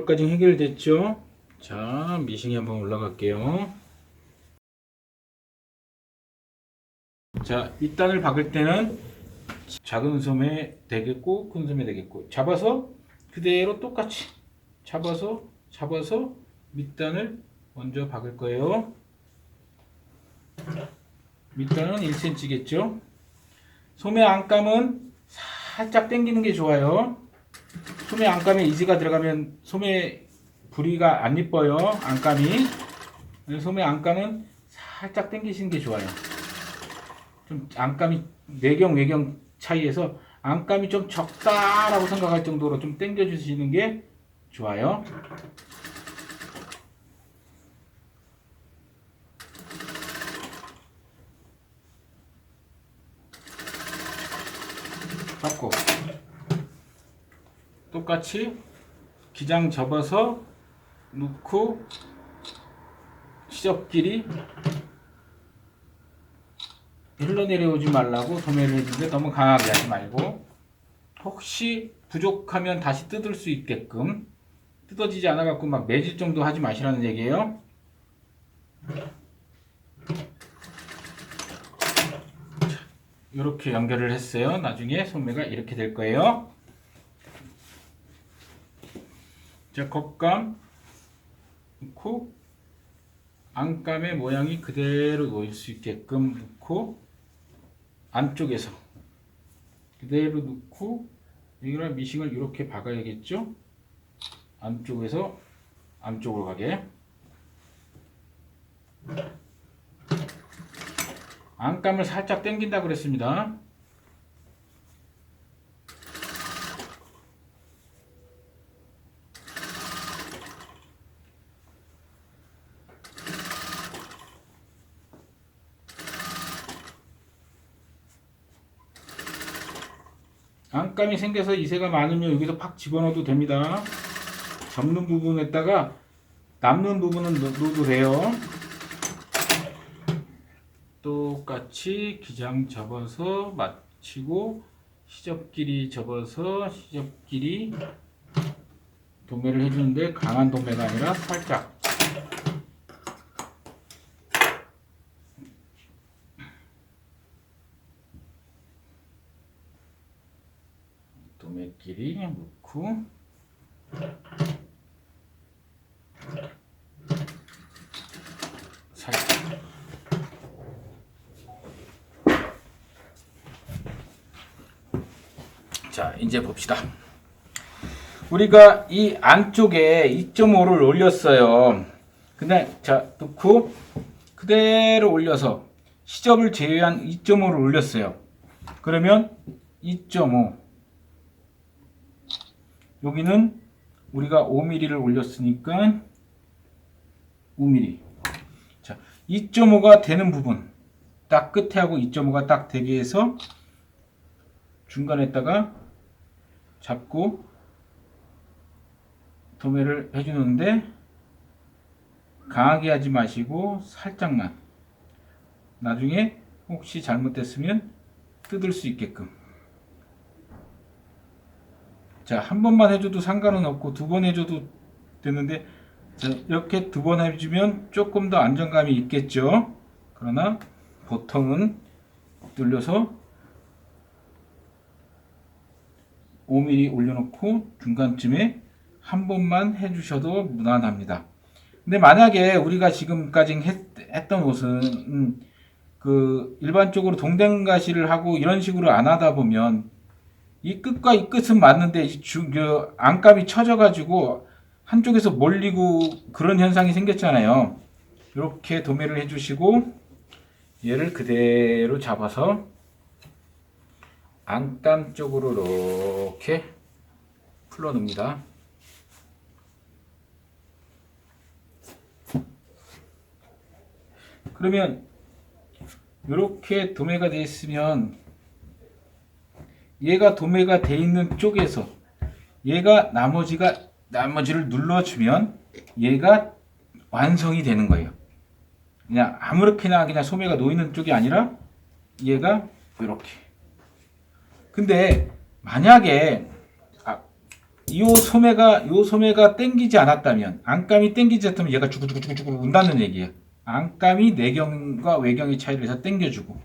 정도까지 해결됐죠? 자, 미싱이 한번 올라갈게요. 자, 밑단을 박을 때는 작은 소매 되겠고 큰 소매 되겠고 잡아서 그대로 똑같이 잡아서 밑단을 먼저 박을 거예요. 밑단은 1cm겠죠. 소매 안감은 살짝 당기는 게 좋아요. 소매 안감에 이지가 들어가면 소매 부리가 안 이뻐요. 안감이. 소매 안감은 살짝 당기시는 게 좋아요. 좀 안감이 내경 외경 차이에서 안감이 좀 적다라고 생각할 정도로 좀 당겨 주시는 게 좋아요. 잡고 똑같이 기장 접어서 놓고 시접끼리 흘러내려오지 말라고 도매를 해주는데 너무 강하게 하지 말고 혹시 부족하면 다시 뜯을 수 있게끔 뜯어지지 않아 갖고 막 매질 정도 하지 마시라는 얘기예요. 이렇게 연결을 했어요. 나중에 소매가 이렇게 될 거예요. 자, 겉감 넣고 안감의 모양이 그대로 놓일 수 있게끔 넣고 안쪽에서 그대로 넣고 여기랑 미싱을 이렇게 박아야겠죠? 안쪽에서 안쪽으로 가게. 안감을 살짝 당긴다고 그랬습니다. 안감이 생겨서 이새가 많으면 여기서 팍 집어넣어도 됩니다. 접는 부분에다가 남는 부분은 넣어도 돼요. 똑같이 기장 접어서 맞추고 시접끼리 접어서 시접끼리 도매를 해주는데 강한 도매가 아니라 살짝 도매끼리 넣고 살짝 자, 이제 봅시다. 우리가 이 안쪽에 2.5를 올렸어요. 근데 자, 넣고 그대로 올려서 시접을 제외한 2.5를 올렸어요. 그러면 2.5 여기는 우리가 5mm를 올렸으니까 5mm. 자, 2.5가 되는 부분 딱 끝에하고 2.5가 딱 되게 해서 중간에다가 잡고 도매를 해주는데 강하게 하지 마시고 살짝만 나중에 혹시 잘못됐으면 뜯을 수 있게끔. 자, 한 번만 해줘도 상관은 없고 두 번 해줘도 되는데 자, 이렇게 두 번 해주면 조금 더 안정감이 있겠죠. 그러나 보통은 눌려서 5mm 올려놓고 중간쯤에 한 번만 해주셔도 무난합니다. 근데 만약에 우리가 지금까지 했던 옷은 그 일반적으로 동댕가시를 하고 이런 식으로 안 하다 보면 이 끝과 이 끝은 맞는데 그 안감이 쳐져가지고 한쪽에서 몰리고 그런 현상이 생겼잖아요. 이렇게 도매를 해주시고 얘를 그대로 잡아서 안감 쪽으로 이렇게 풀어 놓습니다. 그러면 이렇게 도매가 되어 있으면 얘가 도매가 되어 있는 쪽에서 얘가 나머지를 눌러주면 얘가 완성이 되는 거예요. 그냥 아무렇게나 그냥 소매가 놓이는 쪽이 아니라 얘가 이렇게. 근데 만약에 요 소매가 땡기지 않았다면, 안감이 땡기지 않았다면 얘가 주구주구주구주구 운다는 얘기예요. 안감이 내경과 외경의 차이를 해서 땡겨주고,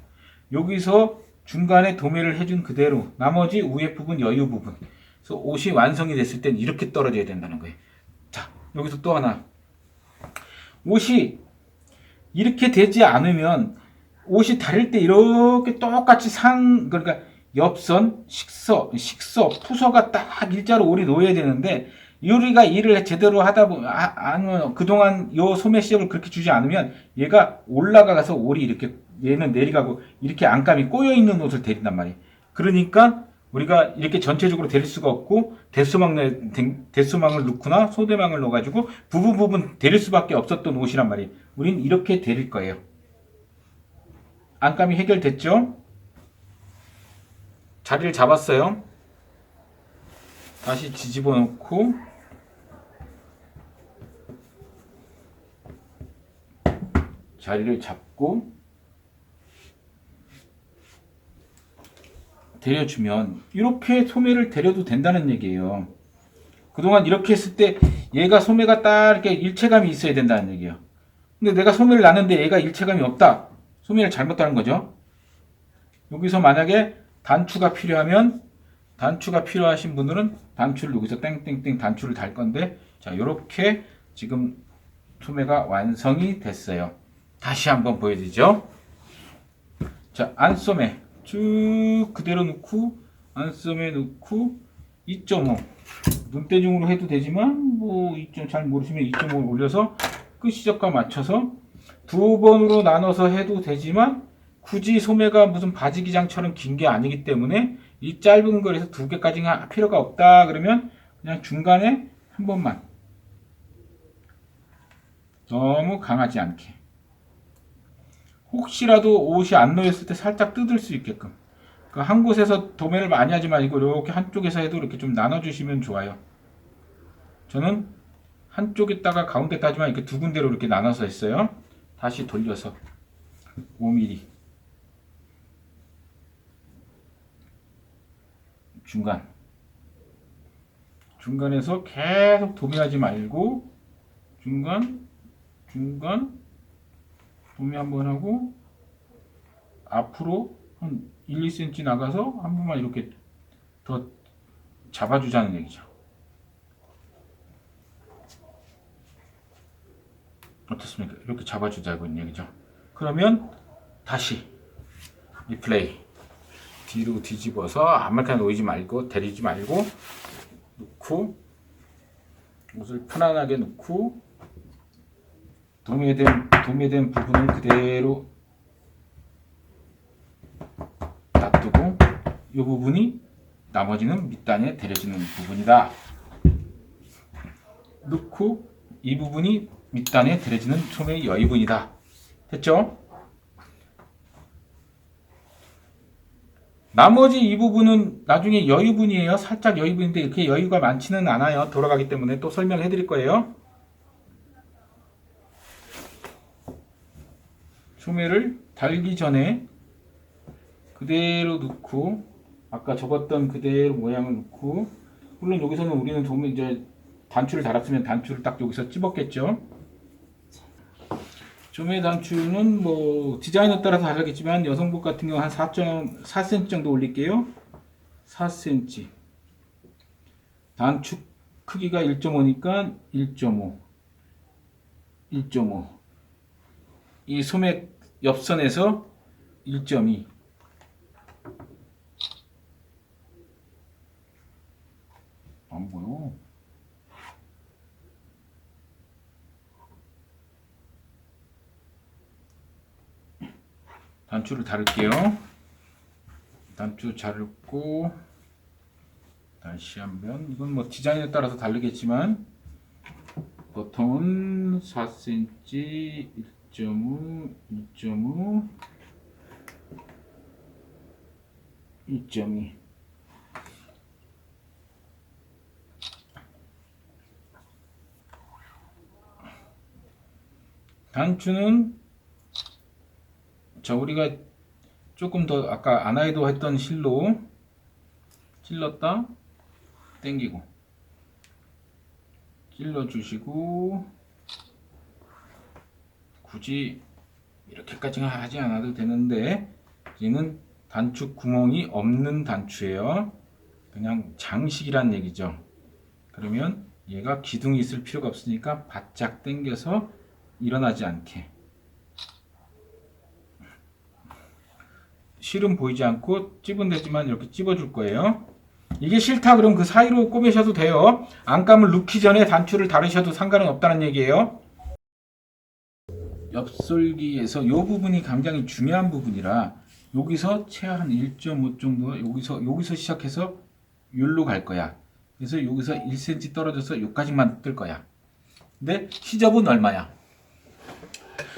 여기서 중간에 도매를 해준 그대로 나머지 위에 부분, 여유 부분. 그래서 옷이 완성이 됐을 땐 이렇게 떨어져야 된다는 거예요. 자, 여기서 또 하나. 옷이 이렇게 되지 않으면 옷이 다릴 때 이렇게 똑같이 그러니까 옆선, 식서, 푸서가 딱 일자로 올이 놓여야 되는데, 우리가 일을 제대로 하다 보면, 아니면 그동안 요 소매 시접을 그렇게 주지 않으면 얘가 올라가서 올이 이렇게, 얘는 내려가고 이렇게 안감이 꼬여있는 옷을 데린단 말이에요. 그러니까 우리가 이렇게 전체적으로 데릴 수가 없고, 대수망을 넣거나 소대망을 넣어가지고 부분 데릴 수밖에 없었던 옷이란 말이에요. 우린 이렇게 데릴 거예요. 안감이 해결됐죠? 자리를 잡았어요. 다시 뒤집어 놓고 자리를 잡고 데려주면 이렇게 소매를 데려도 된다는 얘기예요. 그동안 이렇게 했을 때 얘가 소매가 딱 이렇게 일체감이 있어야 된다는 얘기예요. 근데 내가 소매를 놨는데 얘가 일체감이 없다. 소매를 잘못하는 거죠. 여기서 만약에 단추가 필요하신 분들은 단추를 여기서 땡땡땡 단추를 달 건데, 자, 요렇게 지금 소매가 완성이 됐어요. 다시 한번 보여드리죠. 자, 안소매 쭉 그대로 넣고, 안소매 넣고 2.5 눈대중으로 해도 되지만, 뭐 2점 잘 모르시면 2.5를 올려서 끝시접과 맞춰서 두 번으로 나눠서 해도 되지만, 굳이 소매가 무슨 바지 기장처럼 긴 게 아니기 때문에 이 짧은 거에서 두 개까지 할 필요가 없다 그러면 그냥 중간에 한 번만, 너무 강하지 않게, 혹시라도 옷이 안 놓였을 때 살짝 뜯을 수 있게끔, 그러니까 한 곳에서 도매를 많이 하지 말고 이렇게 한쪽에서 해도 이렇게 좀 나눠주시면 좋아요. 저는 한쪽에다가 가운데다 하지만 이렇게 두 군데로 이렇게 나눠서 했어요. 다시 돌려서 5mm 중간에서 계속 도매하지 말고 중간 도매 한번 하고 앞으로 한 1, 2cm 나가서 한 번만 이렇게 더 잡아주자는 얘기죠. 어떻습니까? 이렇게 잡아주자고 있는 얘기죠. 그러면 다시 리플레이 뒤로 뒤집어서 아무렇게나 놓이지 말고 데리지 말고 놓고, 옷을 편안하게 놓고 도매된 부분은 그대로 놔두고, 이 부분이 나머지는 밑단에 데려지는 부분이다 놓고, 이 부분이 밑단에 데려지는 소매의 여유분이다. 됐죠? 나머지 이 부분은 나중에 여유분이에요. 살짝 여유분인데 이렇게 여유가 많지는 않아요. 돌아가기 때문에 또 설명을 해드릴 거예요. 소매를 달기 전에 그대로 넣고, 아까 접었던 그대로 모양을 넣고, 물론 여기서는 우리는 도매 이제 단추를 달았으면 단추를 딱 여기서 찝었겠죠. 소매 단추는 뭐 디자인에 따라서 다르겠지만 여성복 같은 경우 한 4.4cm 정도 올릴게요. 4cm. 단추 크기가 1.5니까 1.5. 이 소매 옆선에서 1.2. 안 보여. 단추를 다를게요. 단추 자르고 다시 한번, 이건 뭐 디자인에 따라서 다르겠지만 보통은 4cm, 1.5, 2.2. 단추는 자, 우리가 조금 더 아까 아나이도 했던 실로 찔렀다 당기고 찔러주시고, 굳이 이렇게까지 하지 않아도 되는데, 얘는 단추 구멍이 없는 단추예요. 그냥 장식이란 얘기죠. 그러면 얘가 기둥이 있을 필요가 없으니까 바짝 당겨서 일어나지 않게, 실은 보이지 않고 찝은 되지만 이렇게 찝어줄 거예요. 이게 싫다 그럼 그 사이로 꼬매셔도 돼요. 안감을 넣기 전에 단추를 다루셔도 상관은 없다는 얘기예요. 엽솔기에서 이 부분이 굉장히 중요한 부분이라 여기서 최하 1.5 정도, 여기서 시작해서 여기로 갈 거야. 그래서 여기서 1cm 떨어져서 여기까지만 뜰 거야. 근데 시접은 얼마야?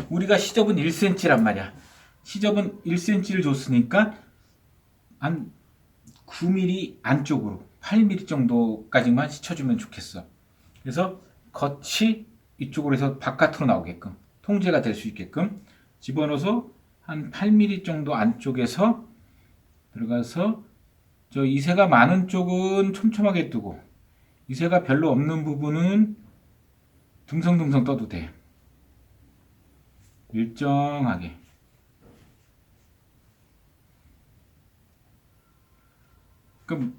우리가 시접은 1cm란 말이야. 시접은 1cm를 줬으니까 한 9mm 안쪽으로 8mm 정도까지만 씻어주면 좋겠어. 그래서 겉이 이쪽으로 해서 바깥으로 나오게끔, 통제가 될 수 있게끔 집어넣어서 한 8mm 정도 안쪽에서 들어가서 저 이새가 많은 쪽은 촘촘하게 뜨고 이새가 별로 없는 부분은 듬성듬성 떠도 돼. 일정하게. 그럼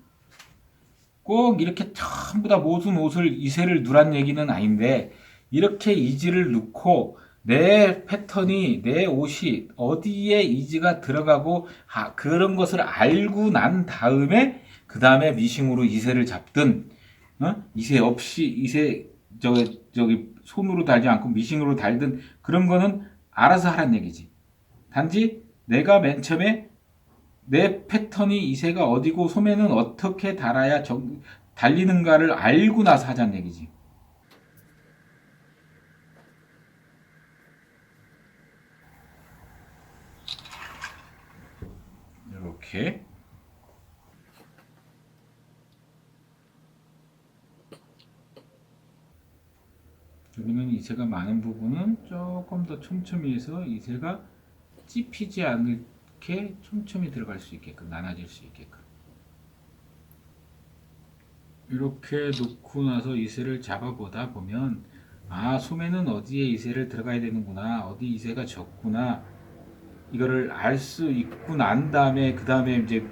꼭 이렇게 전부 다 모든 옷을 이새를 누란 얘기는 아닌데, 이렇게 이지를 넣고 내 패턴이, 내 옷이 어디에 이지가 들어가고 그런 것을 알고 난 다음에 그 다음에 미싱으로 이새를 잡든, 이새 없이 이새 저기 손으로 달지 않고 미싱으로 달든 그런 거는 알아서 하란 얘기지. 단지 내가 맨 처음에 내 패턴이 이새가 어디고 소매는 어떻게 달아야 달리는가를 알고 나서 하자는 얘기지. 이렇게 여기는 이새가 많은 부분은 조금 더 촘촘히 해서 이새가 찝히지 않게 촘촘히 들어갈 수 있게끔, 나눠질 수 있게끔. 이렇게 놓고 나서 이새를 잡아보다 보면, 아, 소매는 어디에 이새를 들어가야 되는구나, 어디 이새가 적구나, 이거를 알 수 있고 난 다음에 그 다음에 이제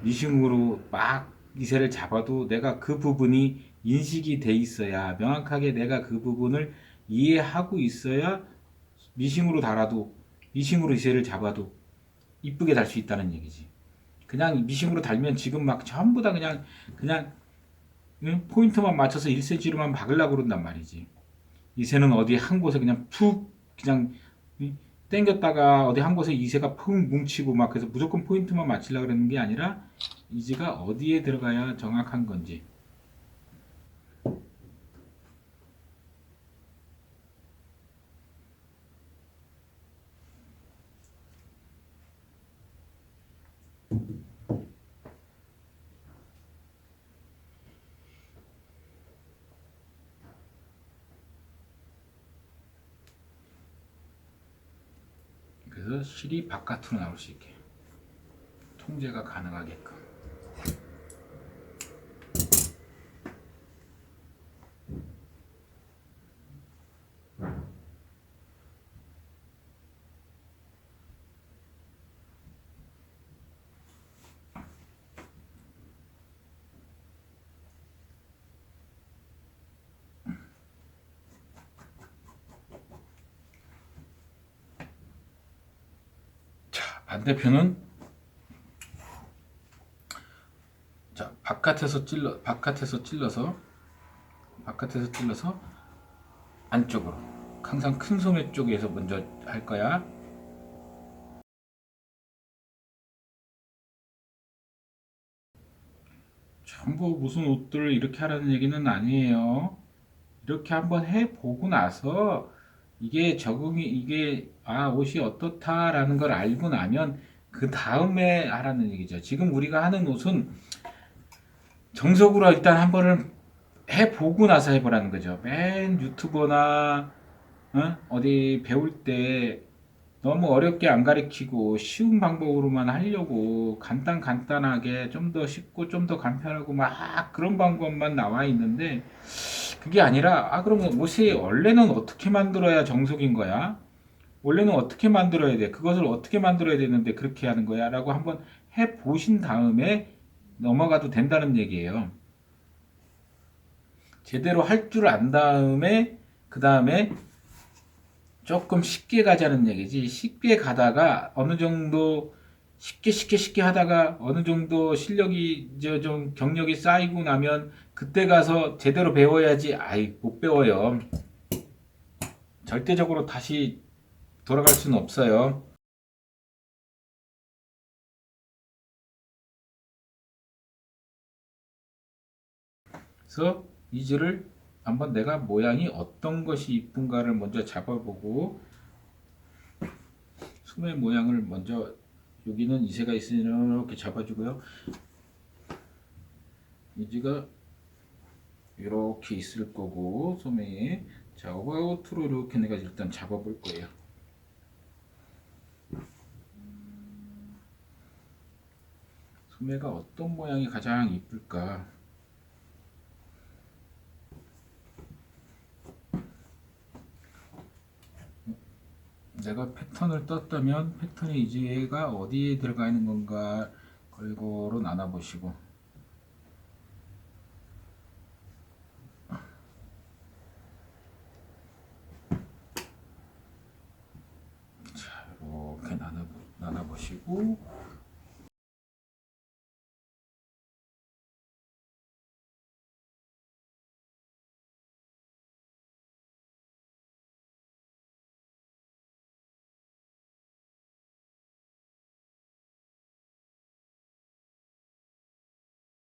미싱으로 막 이새를 잡아도 내가 그 부분이 인식이 돼 있어야, 명확하게 내가 그 부분을 이해하고 있어야 미싱으로 달아도, 미싱으로 이새를 잡아도 이쁘게 달 수 있다는 얘기지. 그냥 미싱으로 달면 지금 막 전부 다 그냥 포인트만 맞춰서 1cm로만 박으려고 그런단 말이지. 이새는 어디 한 곳에 그냥 푹 그냥 당겼다가 어디 한 곳에 이새가 푹 뭉치고 막, 그래서 무조건 포인트만 맞추려고 그러는 게 아니라 이지가 어디에 들어가야 정확한 건지. 그래서 실이 바깥으로 나올 수 있게 통제가 가능하게끔. 자, 반대편은 자, 바깥에서 찔러서 안쪽으로, 항상 큰 소매 쪽에서 먼저 할 거야. 전부 무슨 옷들을 이렇게 하라는 얘기는 아니에요. 이렇게 한번 해보고 나서 이게 옷이 어떻다라는 걸 알고 나면 그 다음에 하라는 얘기죠. 지금 우리가 하는 옷은 정석으로 일단 한 번을 해보고 나서 해보라는 거죠. 맨 유튜버나 어디 배울 때 너무 어렵게 안 가르치고 쉬운 방법으로만 하려고 간단하게 좀 더 쉽고 좀 더 간편하고 막 그런 방법만 나와 있는데, 그게 아니라 그러면 옷이 원래는 어떻게 만들어야 정석인 거야? 원래는 어떻게 만들어야 돼? 그것을 어떻게 만들어야 되는데 그렇게 하는 거야? 라고 한번 해 보신 다음에 넘어가도 된다는 얘기예요. 제대로 할 줄 안 다음에 그 다음에 조금 쉽게 가자는 얘기지. 쉽게 가다가 어느 정도 쉽게 하다가 어느 정도 실력이 이제 좀 경력이 쌓이고 나면 그때 가서 제대로 배워야지. 못 배워요. 절대적으로 다시 돌아갈 수는 없어요. 그래서 이즈를 한번 내가 모양이 어떤 것이 이쁜가를 먼저 잡아보고 소매 모양을 먼저 여기는 이새가 있으니 이렇게 잡아주고요. 이즈가 이렇게 있을 거고 소매에 자 어바웃으로 이렇게 내가 일단 잡아볼 거예요. 소매가 어떤 모양이 가장 이쁠까? 내가 패턴을 떴다면 패턴의 이즈가 어디에 들어가 있는 건가 걸고로 나눠보시고 자 이렇게 나눠보시고